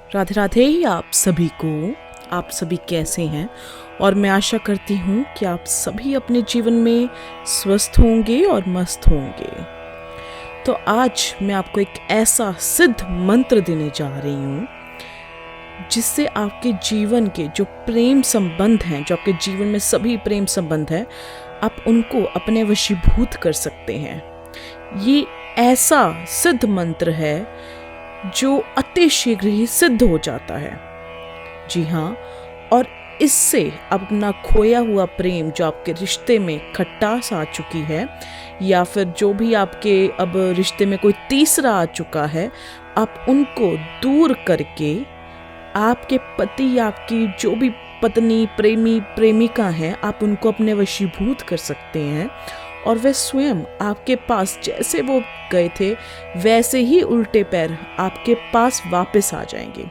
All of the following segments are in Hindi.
राधे राधे आप सभी को। आप सभी कैसे हैं? और मैं आशा करती हूँ कि आप सभी अपने जीवन में स्वस्थ होंगे और मस्त होंगे। तो आज मैं आपको एक ऐसा सिद्ध मंत्र देने जा रही हूँ जिससे आपके जीवन के जो प्रेम संबंध हैं, जो आपके जीवन में सभी प्रेम संबंध हैं, आप उनको अपने वशीभूत कर सकते हैं। ये ऐसा सिद्ध मंत्र है जो अति शीघ्र ही सिद्ध हो जाता है। जी हाँ, और इससे अपना खोया हुआ प्रेम, जो आपके रिश्ते में खटास आ चुकी है, या फिर जो भी आपके अब रिश्ते में कोई तीसरा आ चुका है, आप उनको दूर करके आपके पति या आपकी जो भी पत्नी, प्रेमी, प्रेमिका हैं, आप उनको अपने वशीभूत कर सकते हैं। और वे स्वयं आपके पास जैसे वो गए थे वैसे ही उल्टे पैर आपके पास वापस आ जाएंगे।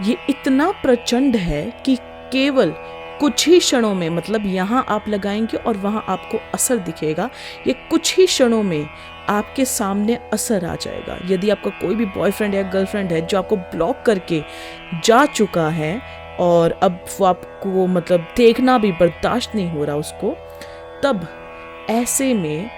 ये इतना प्रचंड है कि केवल कुछ ही क्षणों में, मतलब यहाँ आप लगाएंगे और वहाँ आपको असर दिखेगा। ये कुछ ही क्षणों में आपके सामने असर आ जाएगा। यदि आपका कोई भी बॉयफ्रेंड या गर्लफ्रेंड है जो आपको ब्लॉक करके जा चुका है और अब वो आपको मतलब देखना भी बर्दाश्त नहीं हो रहा उसको, तब ऐसे में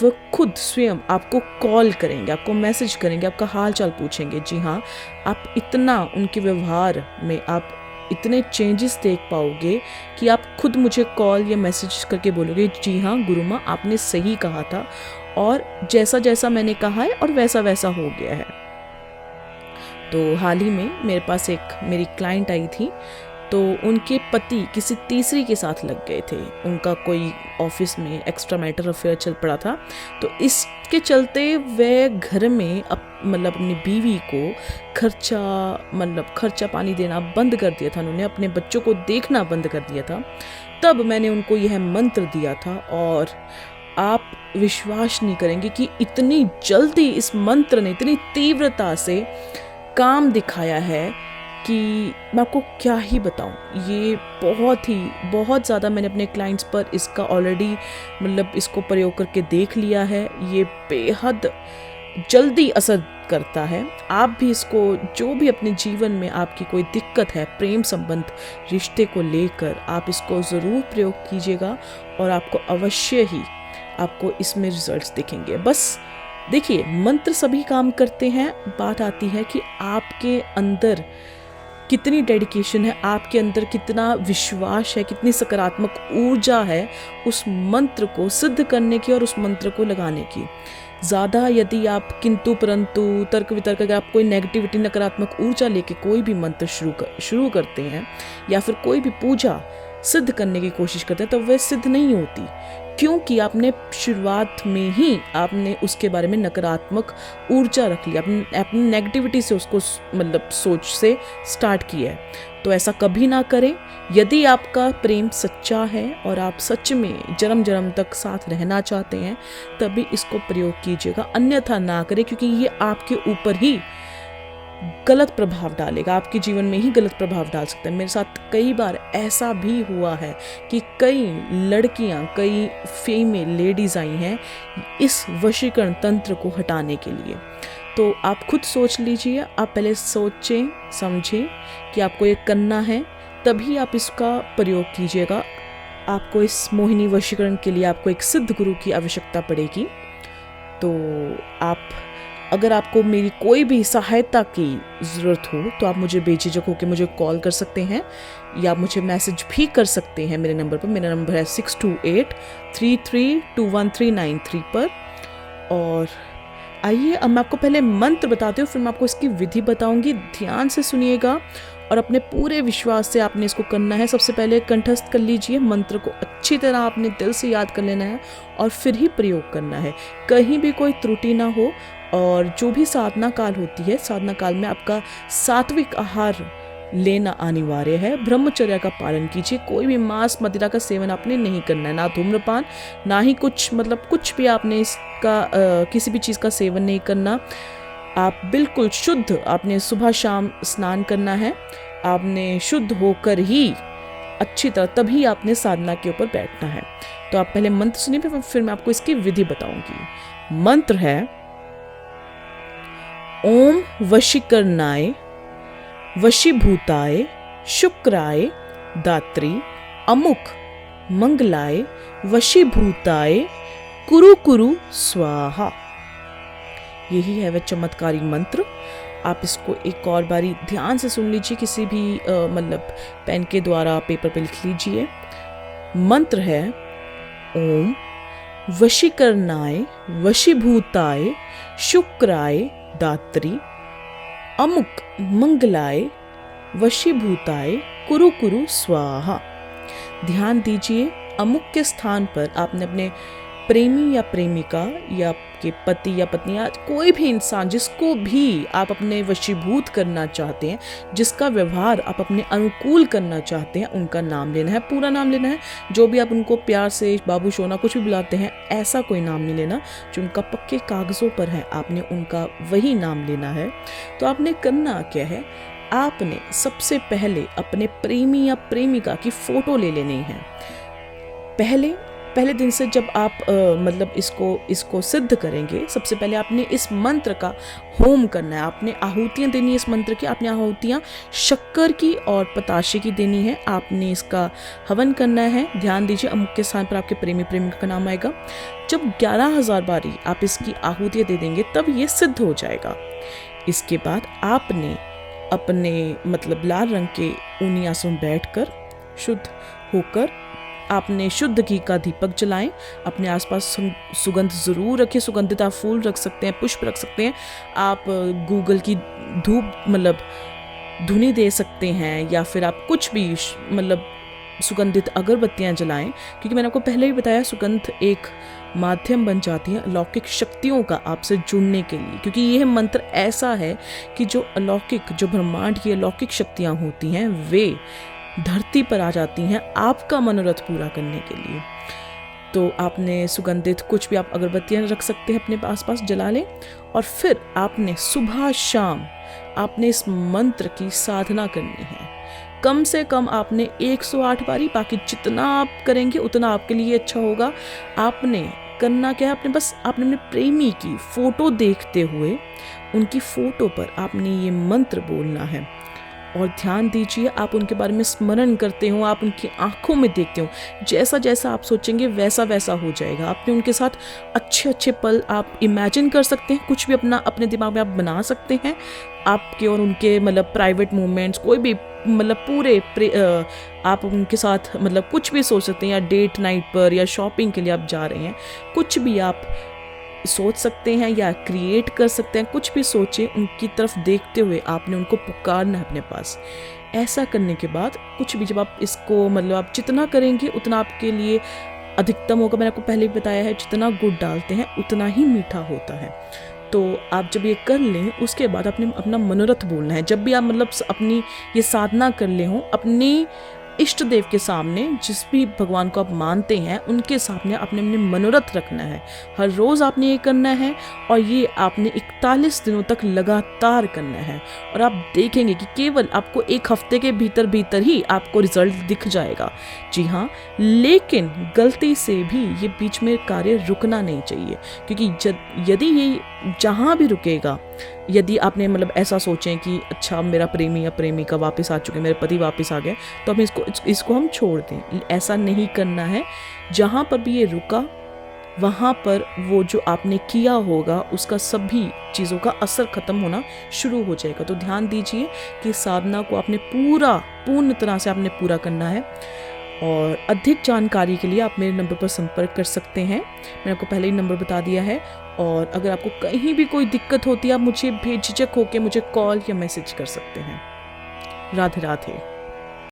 वो खुद स्वयं आपको कॉल करेंगे, आपको मैसेज करेंगे, आपका हाल चाल पूछेंगे। जी हाँ, आप इतना उनके व्यवहार में आप इतने चेंजेस देख पाओगे कि आप खुद मुझे कॉल या मैसेज करके बोलोगे, जी हाँ गुरु माँ, आपने सही कहा था और जैसा जैसा मैंने कहा है और वैसा वैसा हो गया है। तो हाल ही में मेरे पास एक मेरी क्लाइंट आई थी, तो उनके पति किसी तीसरी के साथ लग गए थे। उनका कोई ऑफिस में एक्स्ट्रा मैटर अफेयर चल पड़ा था, तो इसके चलते वे घर में मतलब अपनी बीवी को खर्चा पानी देना बंद कर दिया था। उन्होंने अपने बच्चों को देखना बंद कर दिया था। तब मैंने उनको यह मंत्र दिया था और आप विश्वास नहीं करेंगे कि इतनी जल्दी इस मंत्र ने इतनी तीव्रता से काम दिखाया है कि मैं आपको क्या ही बताऊं। ये बहुत ज़्यादा मैंने अपने क्लाइंट्स पर इसका ऑलरेडी मतलब इसको प्रयोग करके देख लिया है। ये बेहद जल्दी असर करता है। आप भी इसको, जो भी अपने जीवन में आपकी कोई दिक्कत है प्रेम संबंध रिश्ते को लेकर, आप इसको ज़रूर प्रयोग कीजिएगा और आपको अवश्य ही आपको इसमें रिजल्ट्स दिखेंगे। बस देखिए, मंत्र सभी काम करते हैं, बात आती है कि आपके अंदर कितनी डेडिकेशन है, आपके अंदर कितना विश्वास है, कितनी सकारात्मक ऊर्जा है उस मंत्र को सिद्ध करने की और उस मंत्र को लगाने की। ज़्यादा यदि आप किंतु परंतु तर्क वितर्क, अगर आप कोई नेगेटिविटी, नकारात्मक ऊर्जा लेके कोई भी मंत्र शुरू करते हैं या फिर कोई भी पूजा सिद्ध करने की कोशिश करते हैं, तो वह सिद्ध नहीं होती, क्योंकि आपने शुरुआत में ही आपने उसके बारे में नकारात्मक ऊर्जा रख लिया, अपनी नेगेटिविटी से उसको मतलब सोच से स्टार्ट किया है। तो ऐसा कभी ना करें। यदि आपका प्रेम सच्चा है और आप सच में जन्म जन्म तक साथ रहना चाहते हैं, तभी इसको प्रयोग कीजिएगा, अन्यथा ना करें, क्योंकि ये आपके ऊपर ही गलत प्रभाव डालेगा, आपके जीवन में ही गलत प्रभाव डाल सकता है। मेरे साथ कई बार ऐसा भी हुआ है कि कई लड़कियां, कई फीमेल लेडीज़ आई हैं इस वशीकरण तंत्र को हटाने के लिए। तो आप खुद सोच लीजिए, आप पहले सोचें समझें कि आपको ये करना है, तभी आप इसका प्रयोग कीजिएगा। आपको इस मोहिनी वशीकरण के लिए आपको एक सिद्ध गुरु की आवश्यकता पड़ेगी। तो अगर आपको मेरी कोई भी सहायता की ज़रूरत हो तो आप मुझे बेझिझक होकर मुझे कॉल कर सकते हैं या मुझे मैसेज भी कर सकते हैं मेरे नंबर पर। मेरा नंबर है 6283321393 पर। और आइए, अब मैं आपको पहले मंत्र बताती हूँ, फिर मैं आपको इसकी विधि बताऊंगी। ध्यान से सुनिएगा और अपने पूरे विश्वास से आपने इसको करना है। सबसे पहले कंठस्थ कर लीजिए, मंत्र को अच्छी तरह आपने दिल से याद कर लेना है और फिर ही प्रयोग करना है, कहीं भी कोई त्रुटि ना हो। और जो भी साधना काल होती है, साधना काल में आपका सात्विक आहार लेना अनिवार्य है। ब्रह्मचर्य का पालन कीजिए, कोई भी मांस मदिरा का सेवन आपने नहीं करना है, ना धूम्रपान, ना ही कुछ भी आपने इसका किसी भी चीज़ का सेवन नहीं करना। आप बिल्कुल शुद्ध, आपने सुबह शाम स्नान करना है, आपने शुद्ध होकर ही अच्छी तरह तभी आपने साधना के ऊपर बैठना है। तो आप पहले मंत्र सुनिए, फिर मैं आपको इसकी विधि बताऊंगी। मंत्र है ओम वशीकरणाय वशीभूताय शुक्राय दात्री अमुक मंगलाय वशीभूताय कुरु कुरु स्वाहा। यही है वह चमत्कारी मंत्र। आप इसको एक और बारी ध्यान से सुन लीजिए, किसी भी मतलब पेन के द्वारा पेपर पे लिख लीजिए। मंत्र है ओम वशीकरणाय वशीभूताय शुक्राय दात्री अमुक मंगलाय वशीभूताय कुरु कुरु स्वाहा। ध्यान दीजिए, अमुक के स्थान पर आपने अपने प्रेमी या प्रेमिका या आपके पति या पत्नी या कोई भी इंसान जिसको भी आप अपने वशीभूत करना चाहते हैं, जिसका व्यवहार आप अपने अनुकूल करना चाहते हैं, उनका नाम लेना है, पूरा नाम लेना है। जो भी आप उनको प्यार से बाबू सोना कुछ भी बुलाते हैं, ऐसा कोई नाम नहीं लेना। जो उनका पक्के कागज़ों पर है, आपने उनका वही नाम लेना है। तो आपने करना क्या है, आपने सबसे पहले अपने प्रेमी या प्रेमिका की फ़ोटो ले लेनी है। पहले दिन से जब आप मतलब इसको सिद्ध करेंगे, सबसे पहले आपने इस मंत्र का होम करना है। आपने आहुतियाँ देनी है इस मंत्र की। आपने आहुतियाँ शक्कर की और पताशे की देनी है। आपने इसका हवन करना है। ध्यान दीजिए, अमुक के स्थान पर आपके प्रेमी प्रेमिका का नाम आएगा। जब 11,000 बारी आप इसकी आहुतियाँ दे देंगे तब ये सिद्ध हो जाएगा। इसके बाद आपने अपने मतलब लाल रंग के ऊनी आसन में बैठकर शुद्ध होकर आपने शुद्ध घी का दीपक जलाएं। अपने आसपास सुगंध ज़रूर रखें। सुगंधित आप फूल रख सकते हैं, पुष्प रख सकते हैं। आप गूगल की धूप मतलब धुनी दे सकते हैं, या फिर आप कुछ भी मतलब सुगंधित अगरबत्तियां जलाएं। क्योंकि मैंने आपको पहले ही बताया, सुगंध एक माध्यम बन जाती है अलौकिक शक्तियों का आपसे जुड़ने के लिए। क्योंकि यह मंत्र ऐसा है कि जो अलौकिक, जो ब्रह्मांड की अलौकिक शक्तियां होती हैं, वे धरती पर आ जाती हैं आपका मनोरथ पूरा करने के लिए। तो आपने सुगंधित कुछ भी आप अगरबत्तियां रख सकते हैं, अपने आसपास जला लें। और फिर आपने सुबह शाम आपने इस मंत्र की साधना करनी है। कम से कम आपने 108 बारी, बाकी जितना आप करेंगे उतना आपके लिए अच्छा होगा। आपने करना क्या है, आपने अपने प्रेमी की फ़ोटो देखते हुए उनकी फ़ोटो पर आपने ये मंत्र बोलना है। और ध्यान दीजिए, आप उनके बारे में स्मरण करते हो, आप उनकी आंखों में देखते हो। जैसा जैसा आप सोचेंगे वैसा वैसा हो जाएगा। आपने उनके साथ अच्छे अच्छे पल आप इमेजिन कर सकते हैं। कुछ भी अपने दिमाग में आप बना सकते हैं। आपके और उनके मतलब प्राइवेट मोमेंट्स, कोई भी मतलब पूरे आप उनके साथ मतलब कुछ भी सोच सकते हैं। या डेट नाइट पर या शॉपिंग के लिए आप जा रहे हैं, कुछ भी आप सोच सकते हैं या क्रिएट कर सकते हैं। कुछ भी सोचें, उनकी तरफ देखते हुए आपने उनको पुकारना है अपने पास। ऐसा करने के बाद कुछ भी जब आप इसको मतलब आप जितना करेंगे उतना आपके लिए अधिकतम होगा। मैंने आपको पहले भी बताया है, जितना गुड़ डालते हैं उतना ही मीठा होता है। तो आप जब ये कर लें, उसके बाद आपने अपना मनोरथ बोलना है। जब भी आप मतलब अपनी ये साधना कर ले हों, अपनी इष्ट देव के सामने, जिस भी भगवान को आप मानते हैं, उनके सामने आपने अपने मनोरथ रखना है। हर रोज़ आपने ये करना है और ये आपने 41 दिनों तक लगातार करना है। और आप देखेंगे कि केवल आपको 1 हफ्ते के भीतर भीतर ही आपको रिजल्ट दिख जाएगा। जी हाँ, लेकिन गलती से भी ये बीच में कार्य रुकना नहीं चाहिए। क्योंकि यदि ये जहाँ भी रुकेगा, यदि आपने मतलब ऐसा सोचें कि अच्छा मेरा प्रेमी या प्रेमिका वापस आ चुके, मेरे पति वापस आ गए, तो हम इसको हम छोड़ दें। ऐसा नहीं करना है। जहाँ पर भी ये रुका, वहाँ पर वो जो आपने किया होगा उसका सभी चीज़ों का असर खत्म होना शुरू हो जाएगा। तो ध्यान दीजिए कि साधना को आपने पूर्ण तरह से आपने पूरा करना है। और अधिक जानकारी के लिए आप मेरे नंबर पर संपर्क कर सकते हैं। मैंने आपको पहले ही नंबर बता दिया है। और अगर आपको कहीं भी कोई दिक्कत होती है, आप मुझे बेझिझक होकर मुझे कॉल या मैसेज कर सकते हैं। राधे राधे।